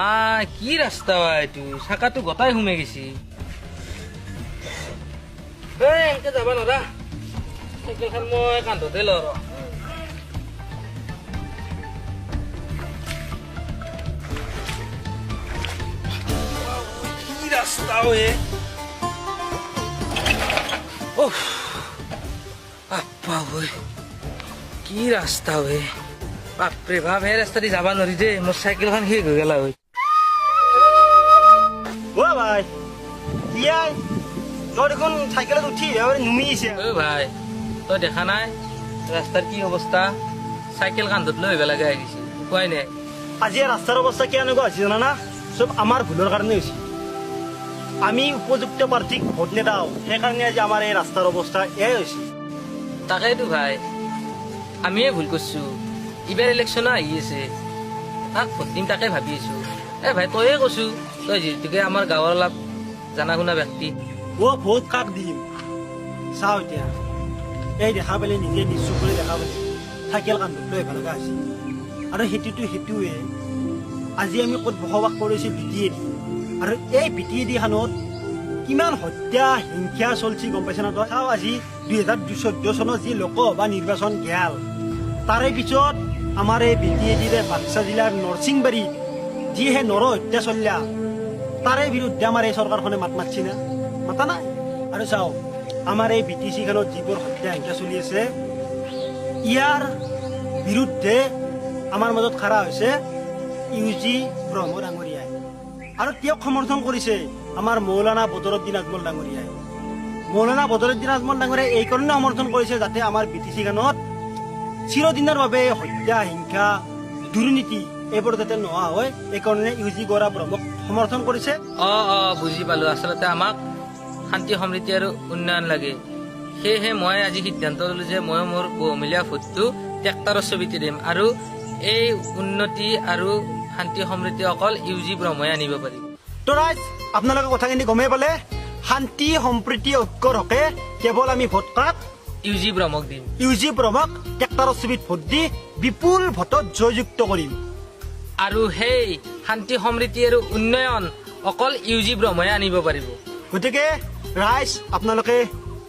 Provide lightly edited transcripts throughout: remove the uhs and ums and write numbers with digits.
মা কি ৰাস্তা এইটো চাকাটো গোটাই সোমাই গেছি এনেকে যাবা নৰা চাইকেলখন মই কান্ধতে ল কি ৰাস্তা বাপ্পা কি ৰাস্তা বাপৰে বাপ এই ৰাস্তা দি যাবা নোৱাৰি দেই মোৰ চাইকেলখন শেষ হৈ গেলা ভাই তই দেখোন চাইকেলত উঠি নুমি আহিছে ভাই তই দেখা নাই ৰাস্তাৰ কি অৱস্থা চাইকেল কান্ধত লৈ আহিব লগা আহিছে কোৱাই নাই আজি ৰাস্তাৰ অৱস্থা কি এনেকুৱা হৈছে জানা চব আমাৰ ভুলৰ কাৰণে হৈছে আমি উপযুক্ত প্ৰাৰ্থীক ভোট নেদাও সেইকাৰণে আজি আমাৰ এই ৰাস্তাৰ অৱস্থা এয়াই হৈছে তাকেইতো ভাই আমিয়ে ভুল করছো এবার ইলেকশন আহি আছে তাক ভোট দিম তাকে ভাবি আছো ভাই তয়ে কৈছো তই যিহেতুকে আমাৰ গাঁৱৰ অলপ জানা শুনা ব্যক্তি ভোট কাক দিম চাও এতিয়া এই দেখা পালে নিজে নিশ্চয় কৰি দেখা পালে চাইকেল কান্ধত লৈ আহিব লগা হৈছে আৰু সেইটোৱে আজি আমি ক'ত বসবাস কৰিছো বিটিয়েদি আৰু এই বিটিয়েদি খানত কিমান হত্যা হিংসা চলছি গম পাইছে না তই চাও আজি 2014 চনত যি লোকসভা নিৰ্বাচন গেল তাৰে পিছত আমাৰ এই বিটিয়েদিৰে বাক্সা জিলাৰ নৰসিংবাৰীত যিহে নৰ হত্যা চলিয়া তাৰে বিৰুদ্ধে আমাৰ এই চৰকাৰখনে মাত মাতছি না মাতা নাই আৰু চাও আমাৰ এই বিটিচি খানত যিবোৰ হত্যা হিংসা চলি আছে ইয়াৰ বিৰুদ্ধে আমাৰ মাজত খাৰা হৈছে ইউজি ব্ৰহ্ম ডাঙৰীয়াই আৰু তেওঁক সমৰ্থন কৰিছে আমাৰ মৌলানা বদৰুদ্দিন আজমল ডাঙৰীয়াই মৌলানা বদৰুদ্দিন আজমল ডাঙৰীয়াই এই কাৰণে সমৰ্থন কৰিছে যাতে আমাৰ বিটিচি খানত চিৰদিনৰ বাবে হত্যা হিংসা দুৰ্নীতি এইবোৰ যাতে নোহোৱা হয় এইকাৰণে ইউজি গৰা ব্ৰহ্মক সমৰ্থন কৰিছে বুজি পালো আচলতে আমাক শান্তি সমৃদ্ধি আৰু উন্নয়ন লাগে সেয়েহে মই আজি সিদ্ধান্ত ললো যে মই মোৰ বহুমূলীয়া ভোটটো ট্ৰেক্টৰৰ ছবিতে দিম আৰু এই উন্নতি আৰু শান্তি সমৃদ্ধি অকল ইউজি ব্ৰহ্মই আনিব পাৰিব তো ৰাইজ আপোনালোকে কথাখিনি গমেই পালে শান্তি সম্প্ৰীতি ঐক্যৰ হকে কেৱল আমি ভোট কাক ইউজি ব্ৰহ্মক দিম ইউজি ব্ৰহ্মক ট্ৰেক্টৰৰ ছবিত ভোট দি বিপুল ভোটত জয়যুক্ত কৰিম আৰু সেই শান্তি সমৃদ্ধি আৰু উন্নয়ন অকল ইউজি ব্ৰহ্মই আনিব পাৰিব গতিকে ৰাইজ আপোনালোকে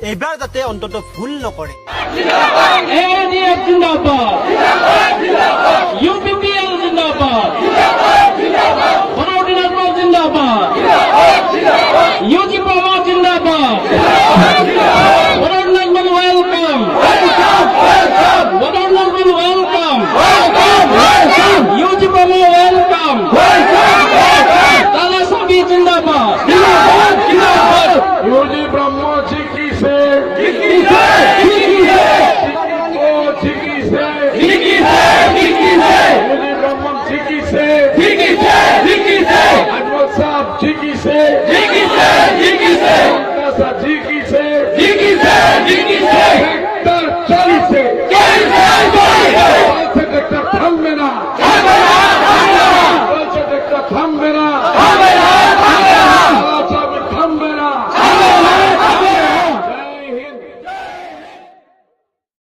এইবাৰ যাতে অন্তত ভুল নকৰে থামবে না